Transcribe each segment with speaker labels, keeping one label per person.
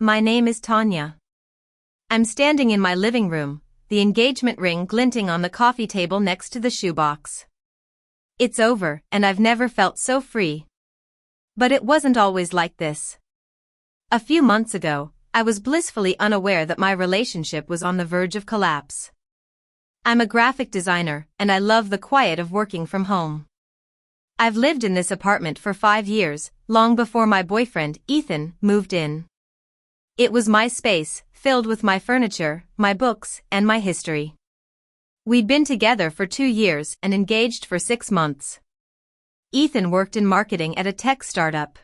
Speaker 1: My name is Tanya. I'm standing in my living room, the engagement ring glinting on the coffee table next to the shoebox. It's over, and I've never felt so free. But it wasn't always like this. A few months ago, I was blissfully unaware that my relationship was on the verge of collapse. I'm a graphic designer, and I love the quiet of working from home. I've lived in this apartment for 5 years, long before my boyfriend, Ethan, moved in. It was my space, filled with my furniture, my books, and my history. We'd been together for 2 years and engaged for 6 months. Ethan worked in marketing at a tech startup.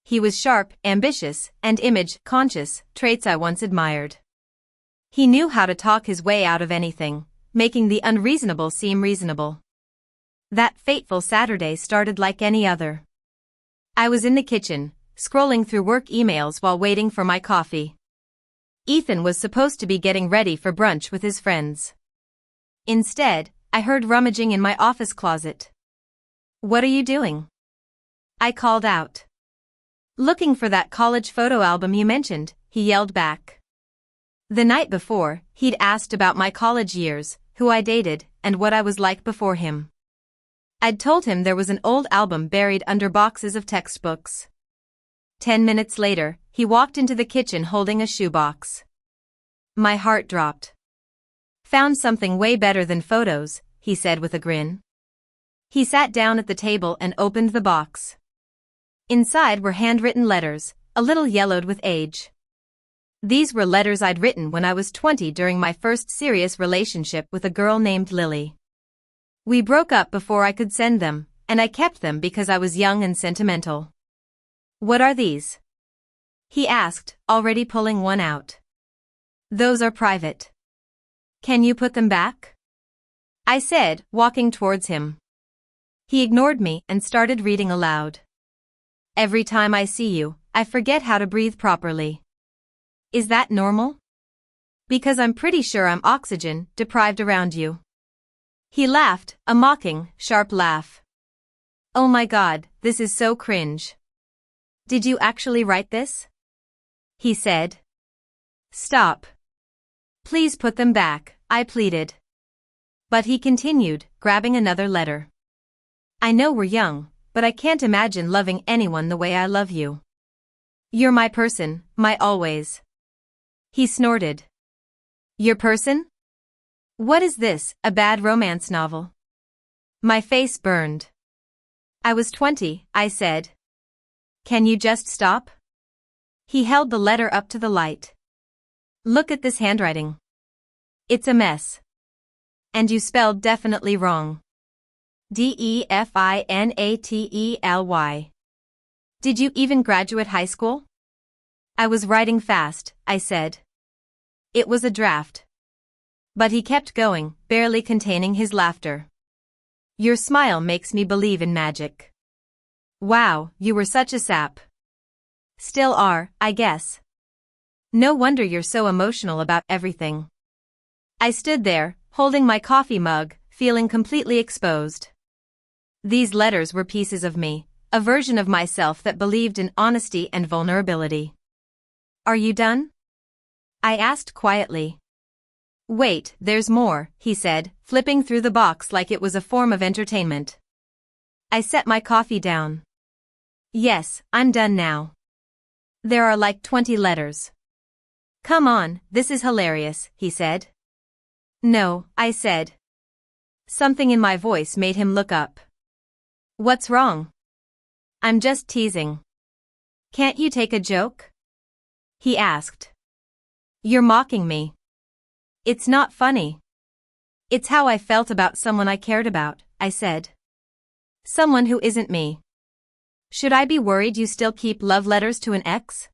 Speaker 1: He was sharp, ambitious, and image-conscious, traits I once admired. He knew how to talk his way out of anything, making the unreasonable seem reasonable. That fateful Saturday started like any other. I was in the kitchen, scrolling through work emails while waiting for my coffee. Ethan was supposed to be getting ready for brunch with his friends. Instead, I heard rummaging in my office closet. "What are you doing?" I called out. "Looking for that college photo album you mentioned," he yelled back. The night before, he'd asked about my college years, who I dated, and what I was like before him. I'd told him there was an old album buried under boxes of textbooks. 10 minutes later, he walked into the kitchen holding a shoebox. My heart dropped. "Found something way better than photos," he said with a grin. He sat down at the table and opened the box. Inside were handwritten letters, a little yellowed with age. These were letters I'd written when I was 20 during my first serious relationship with a girl named Lily. We broke up before I could send them, and I kept them because I was young and sentimental. "What are these?" he asked, already pulling one out. "Those are private. Can you put them back?" I said, walking towards him. He ignored me and started reading aloud. "Every time I see you, I forget how to breathe properly. Is that normal? Because I'm pretty sure I'm oxygen deprived around you." He laughed, a mocking, sharp laugh. "Oh my God, this is so cringe. Did you actually write this?" he said. "Stop. Please put them back," I pleaded. But he continued, grabbing another letter. "I know we're young, but I can't imagine loving anyone the way I love you. You're my person, my always." He snorted. "Your person? What is this, a bad romance novel?" My face burned. "I was 20, I said. Can you just stop?" He held the letter up to the light. "Look at this handwriting. It's a mess. And you spelled definitely wrong. DEFINATELY. Did you even graduate high school?" "I was writing fast," I said. "It was a draft." But he kept going, barely containing his laughter. "Your smile makes me believe in magic." "Wow, you were such a sap." "Still are, I guess. No wonder you're so emotional about everything." I stood there, holding my coffee mug, feeling completely exposed. These letters were pieces of me, a version of myself that believed in honesty and vulnerability. "Are you done?" I asked quietly. "Wait, there's more," he said, flipping through the box like it was a form of entertainment. I set my coffee down. "Yes, I'm done now. There are like 20 letters." "Come on, this is hilarious," he said. "No," I said. Something in my voice made him look up. "What's wrong?" "I'm just teasing. Can't you take a joke?" he asked. "You're mocking me." "It's not funny. It's how I felt about someone I cared about," I said. "Someone who isn't me. Should I be worried you still keep love letters to an ex?"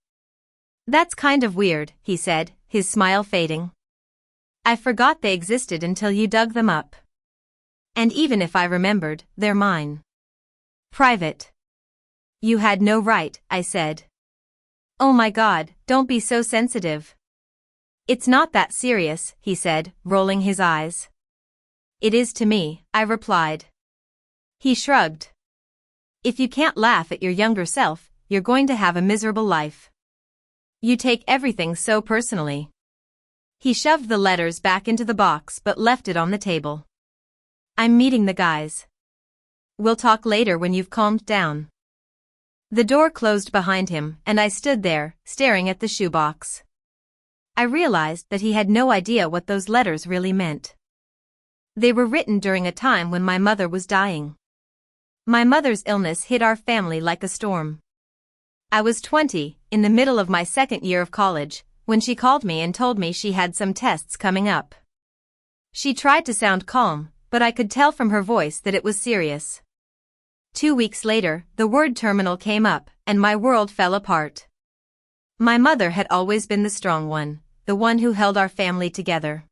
Speaker 1: "That's kind of weird," he said, his smile fading. "I forgot they existed until you dug them up. And even if I remembered, they're mine. Private." "You had no right," I said. "Oh my God, don't be so sensitive." "It's not that serious," he said, rolling his eyes. "It is to me," I replied. He shrugged. "If you can't laugh at your younger self, you're going to have a miserable life." You take everything so personally. He shoved the letters back into the box but left it on the table. I'm meeting the guys. We'll talk later when you've calmed down. The door closed behind him and I stood there, staring at the shoebox. I realized that he had no idea what those letters really meant. They were written during a time when my mother was dying. My mother's illness hit our family like a storm. I was 20, in the middle of my second year of college, when she called me and told me she had some tests coming up. She tried to sound calm, but I could tell from her voice that it was serious. 2 weeks later, the word terminal came up, and my world fell apart. My mother had always been the strong one, the one who held our family together.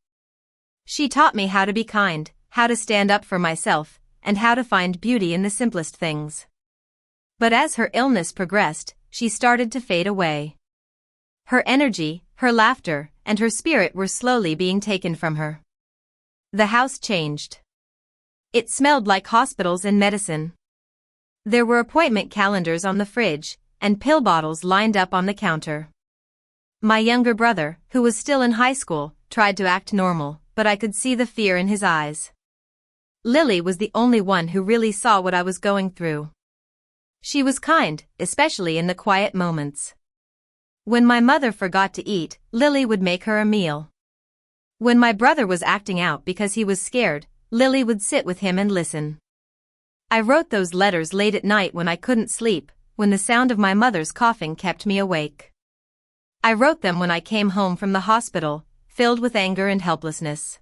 Speaker 1: She taught me how to be kind, how to stand up for myself, and how to find beauty in the simplest things. But as her illness progressed, she started to fade away. Her energy, her laughter, and her spirit were slowly being taken from her. The house changed. It smelled like hospitals and medicine. There were appointment calendars on the fridge, and pill bottles lined up on the counter. My younger brother, who was still in high school, tried to act normal, but I could see the fear in his eyes. Lily was the only one who really saw what I was going through. She was kind, especially in the quiet moments. When my mother forgot to eat, Lily would make her a meal. When my brother was acting out because he was scared, Lily would sit with him and listen. I wrote those letters late at night when I couldn't sleep, when the sound of my mother's coughing kept me awake. I wrote them when I came home from the hospital, filled with anger and helplessness.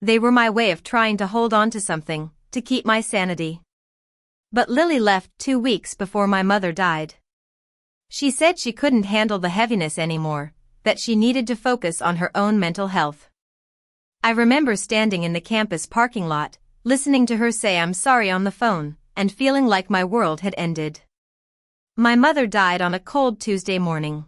Speaker 1: They were my way of trying to hold on to something, to keep my sanity. But Lily left 2 weeks before my mother died. She said she couldn't handle the heaviness anymore, that she needed to focus on her own mental health. I remember standing in the campus parking lot, listening to her say I'm sorry on the phone, and feeling like my world had ended. My mother died on a cold Tuesday morning.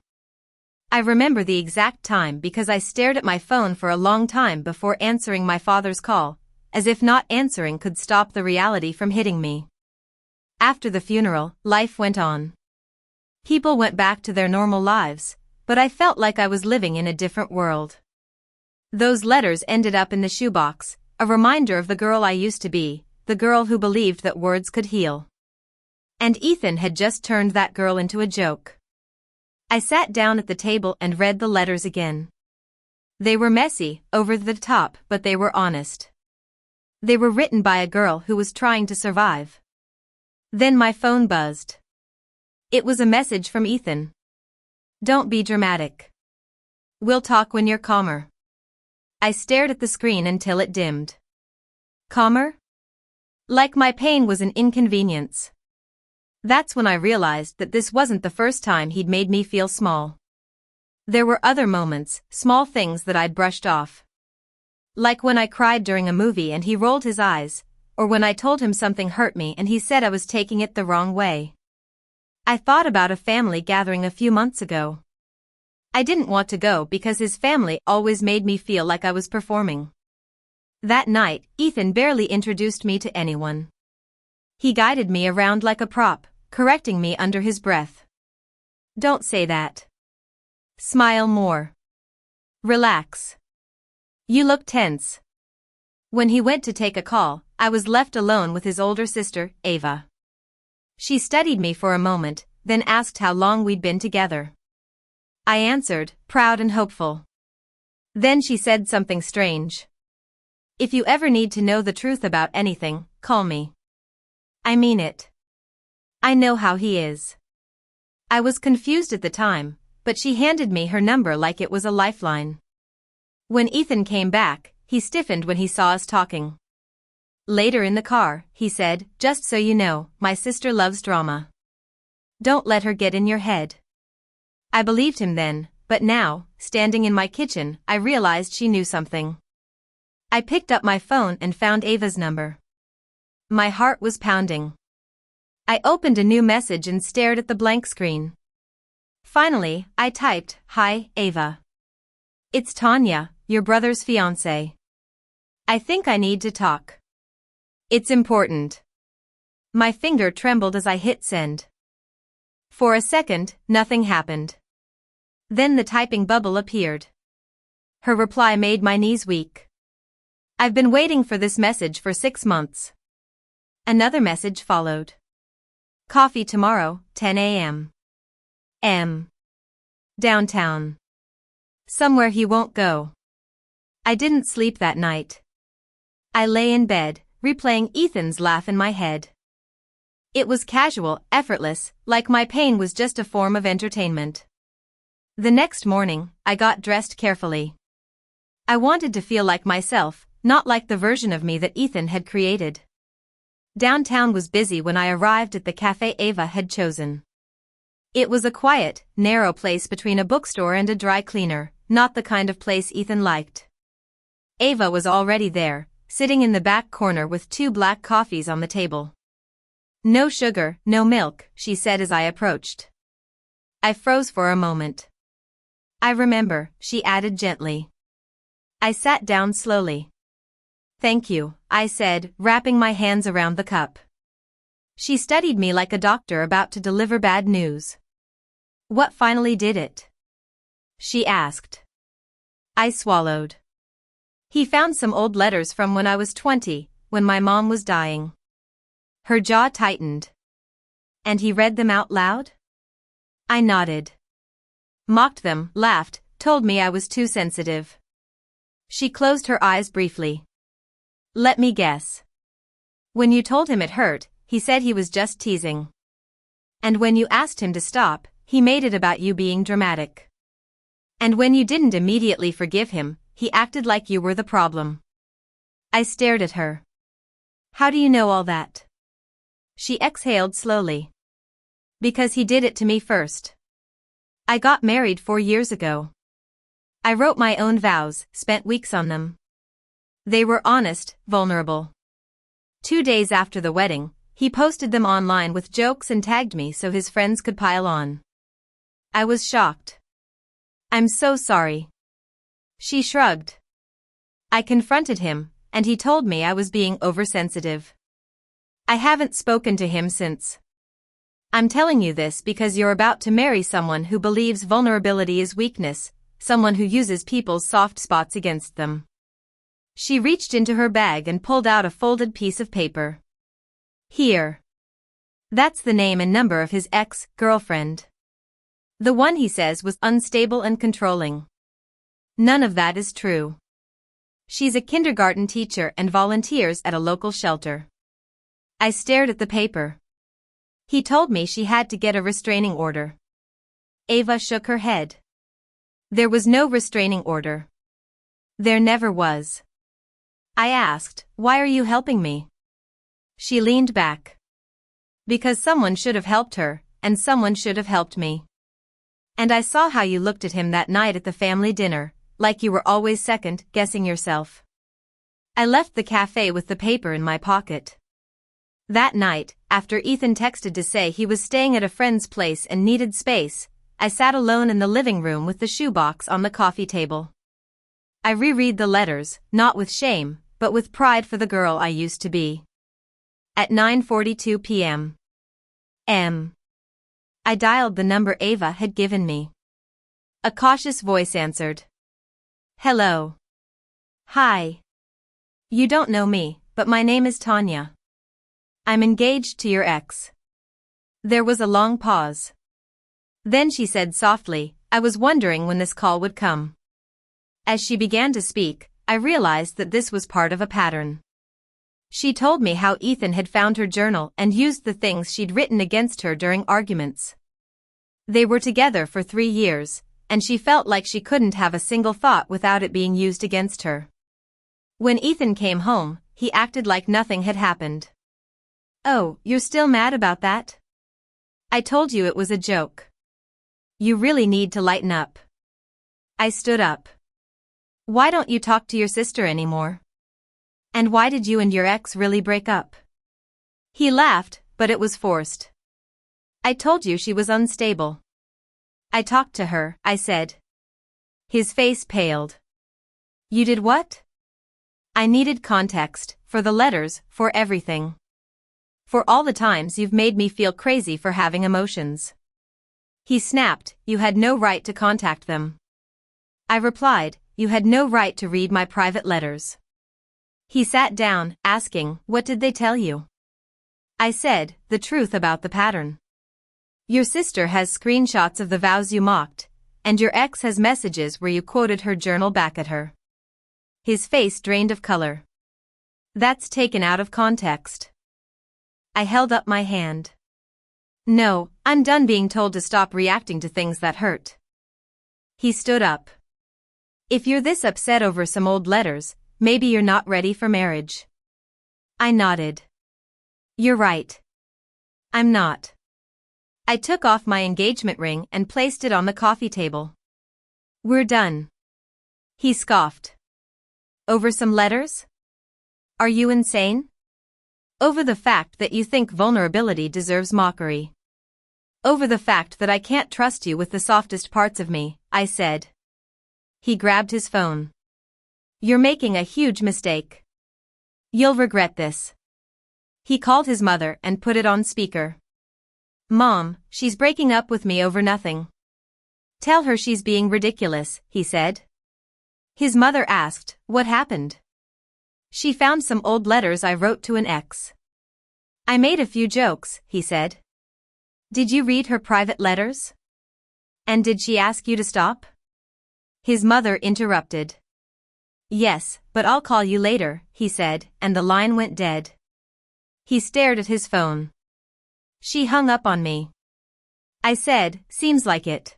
Speaker 1: I remember the exact time because I stared at my phone for a long time before answering my father's call, as if not answering could stop the reality from hitting me. After the funeral, life went on. People went back to their normal lives, but I felt like I was living in a different world. Those letters ended up in the shoebox, a reminder of the girl I used to be, the girl who believed that words could heal. And Ethan had just turned that girl into a joke. I sat down at the table and read the letters again. They were messy, over the top, but they were honest. They were written by a girl who was trying to survive. Then my phone buzzed. It was a message from Ethan. Don't be dramatic. We'll talk when you're calmer. I stared at the screen until it dimmed. Calmer? Like my pain was an inconvenience. That's when I realized that this wasn't the first time he'd made me feel small. There were other moments, small things that I'd brushed off. Like when I cried during a movie and he rolled his eyes, or when I told him something hurt me and he said I was taking it the wrong way. I thought about a family gathering a few months ago. I didn't want to go because his family always made me feel like I was performing. That night, Ethan barely introduced me to anyone. He guided me around like a prop, correcting me under his breath. Don't say that. Smile more. Relax. You look tense. When he went to take a call, I was left alone with his older sister, Ava. She studied me for a moment, then asked how long we'd been together. I answered, proud and hopeful. Then she said something strange. If you ever need to know the truth about anything, call me. I mean it. I know how he is. I was confused at the time, but she handed me her number like it was a lifeline. When Ethan came back, he stiffened when he saw us talking. Later in the car, he said, just so you know, my sister loves drama. Don't let her get in your head. I believed him then, but now, standing in my kitchen, I realized she knew something. I picked up my phone and found Ava's number. My heart was pounding. I opened a new message and stared at the blank screen. Finally, I typed, Hi, Ava. It's Tanya, your brother's fiancé. I think I need to talk. It's important. My finger trembled as I hit send. For a second, nothing happened. Then the typing bubble appeared. Her reply made my knees weak. I've been waiting for this message for 6 months. Another message followed. Coffee tomorrow, 10 a.m. Downtown. Somewhere he won't go. I didn't sleep that night. I lay in bed, replaying Ethan's laugh in my head. It was casual, effortless, like my pain was just a form of entertainment. The next morning, I got dressed carefully. I wanted to feel like myself, not like the version of me that Ethan had created. Downtown was busy when I arrived at the cafe Ava had chosen. It was a quiet, narrow place between a bookstore and a dry cleaner, not the kind of place Ethan liked. Ava was already there, sitting in the back corner with 2 black coffees on the table. No sugar, no milk, she said as I approached. I froze for a moment. I remember, she added gently. I sat down slowly. Thank you, I said, wrapping my hands around the cup. She studied me like a doctor about to deliver bad news. What finally did it? She asked. I swallowed. He found some old letters from when I was 20, when my mom was dying. Her jaw tightened. And he read them out loud? I nodded. Mocked them, laughed, told me I was too sensitive. She closed her eyes briefly. Let me guess. When you told him it hurt, he said he was just teasing. And when you asked him to stop, he made it about you being dramatic. And when you didn't immediately forgive him, he acted like you were the problem. I stared at her. How do you know all that? She exhaled slowly. Because he did it to me first. I got married 4 years ago. I wrote my own vows, spent weeks on them. They were honest, vulnerable. 2 days after the wedding, he posted them online with jokes and tagged me so his friends could pile on. I was shocked. I'm so sorry. She shrugged. I confronted him, and he told me I was being oversensitive. I haven't spoken to him since. I'm telling you this because you're about to marry someone who believes vulnerability is weakness, someone who uses people's soft spots against them. She reached into her bag and pulled out a folded piece of paper. Here. That's the name and number of his ex-girlfriend. The one he says was unstable and controlling. None of that is true. She's a kindergarten teacher and volunteers at a local shelter. I stared at the paper. He told me she had to get a restraining order. Ava shook her head. There was no restraining order. There never was. I asked, why are you helping me? She leaned back. Because someone should have helped her, and someone should have helped me. And I saw how you looked at him that night at the family dinner, like you were always second-guessing yourself. I left the cafe with the paper in my pocket. That night, after Ethan texted to say he was staying at a friend's place and needed space, I sat alone in the living room with the shoebox on the coffee table. I reread the letters, not with shame, but with pride for the girl I used to be. At 9:42 p.m. I dialed the number Ava had given me. A cautious voice answered. Hello. Hi. You don't know me, but my name is Tanya. I'm engaged to your ex. There was a long pause. Then she said softly, I was wondering when this call would come. As she began to speak, I realized that this was part of a pattern. She told me how Ethan had found her journal and used the things she'd written against her during arguments. They were together for 3 years, and she felt like she couldn't have a single thought without it being used against her. When Ethan came home, he acted like nothing had happened. Oh, you're still mad about that? I told you it was a joke. You really need to lighten up. I stood up. Why don't you talk to your sister anymore? And why did you and your ex really break up? He laughed, but it was forced. I told you she was unstable. I talked to her, I said. His face paled. You did what? I needed context, for the letters, for everything. For all the times you've made me feel crazy for having emotions. He snapped, "You had no right to contact them." I replied, "You had no right to read my private letters." He sat down, asking, "What did they tell you?" I said, "The truth about the pattern. Your sister has screenshots of the vows you mocked, and your ex has messages where you quoted her journal back at her." His face drained of color. "That's taken out of context." I held up my hand. "No, I'm done being told to stop reacting to things that hurt." He stood up. "If you're this upset over some old letters, maybe you're not ready for marriage." I nodded. "You're right. I'm not." I took off my engagement ring and placed it on the coffee table. "We're done." He scoffed. "Over some letters? Are you insane?" "Over the fact that you think vulnerability deserves mockery. Over the fact that I can't trust you with the softest parts of me," I said. He grabbed his phone. "You're making a huge mistake. You'll regret this." He called his mother and put it on speaker. "Mom, she's breaking up with me over nothing. Tell her she's being ridiculous," he said. His mother asked, "What happened?" "She found some old letters I wrote to an ex. I made a few jokes," he said. "Did you read her private letters? And did she ask you to stop?" His mother interrupted. "Yes, but I'll call you later," he said, and the line went dead. He stared at his phone. "She hung up on me." I said, "Seems like it.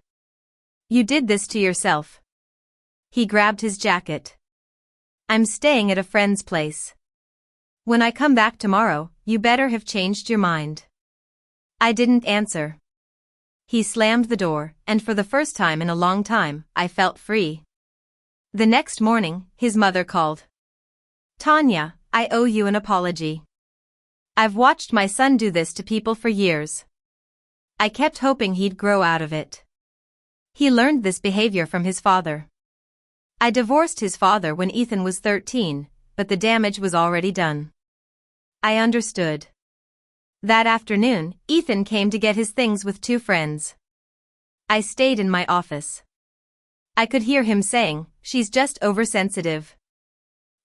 Speaker 1: You did this to yourself." He grabbed his jacket. "I'm staying at a friend's place. When I come back tomorrow, you better have changed your mind." I didn't answer. He slammed the door, and for the first time in a long time, I felt free. The next morning, his mother called. "Tanya, I owe you an apology. I've watched my son do this to people for years. I kept hoping he'd grow out of it. He learned this behavior from his father. I divorced his father when Ethan was 13, but the damage was already done." I understood. That afternoon, Ethan came to get his things with 2 friends. I stayed in my office. I could hear him saying, "She's just oversensitive.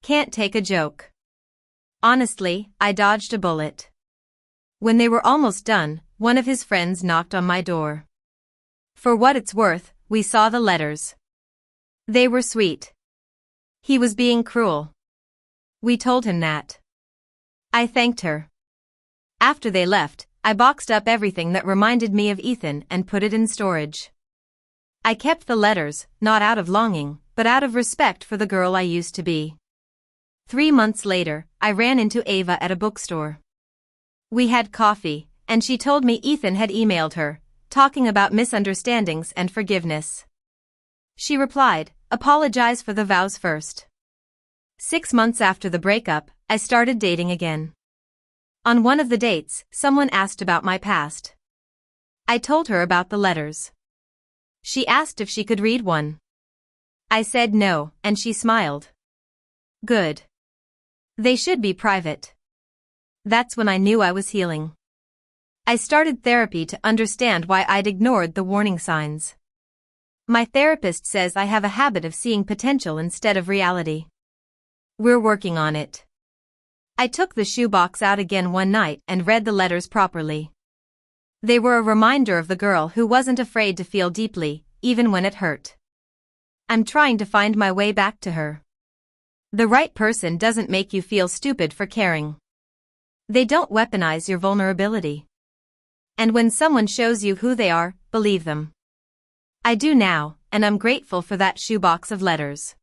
Speaker 1: Can't take a joke." Honestly, I dodged a bullet. When they were almost done, one of his friends knocked on my door. For what it's worth, we saw the letters. They were sweet. He was being cruel. We told him that. I thanked her. After they left, I boxed up everything that reminded me of Ethan and put it in storage. I kept the letters, not out of longing, but out of respect for the girl I used to be. 3 months later, I ran into Ava at a bookstore. We had coffee, and she told me Ethan had emailed her, talking about misunderstandings and forgiveness. She replied, "Apologize for the vows first." 6 months after the breakup, I started dating again. On one of the dates, someone asked about my past. I told her about the letters. She asked if she could read one. I said no, and she smiled. "Good. They should be private." That's when I knew I was healing. I started therapy to understand why I'd ignored the warning signs. My therapist says I have a habit of seeing potential instead of reality. We're working on it. I took the shoebox out again one night and read the letters properly. They were a reminder of the girl who wasn't afraid to feel deeply, even when it hurt. I'm trying to find my way back to her. The right person doesn't make you feel stupid for caring. They don't weaponize your vulnerability. And when someone shows you who they are, believe them. I do now, and I'm grateful for that shoebox of letters.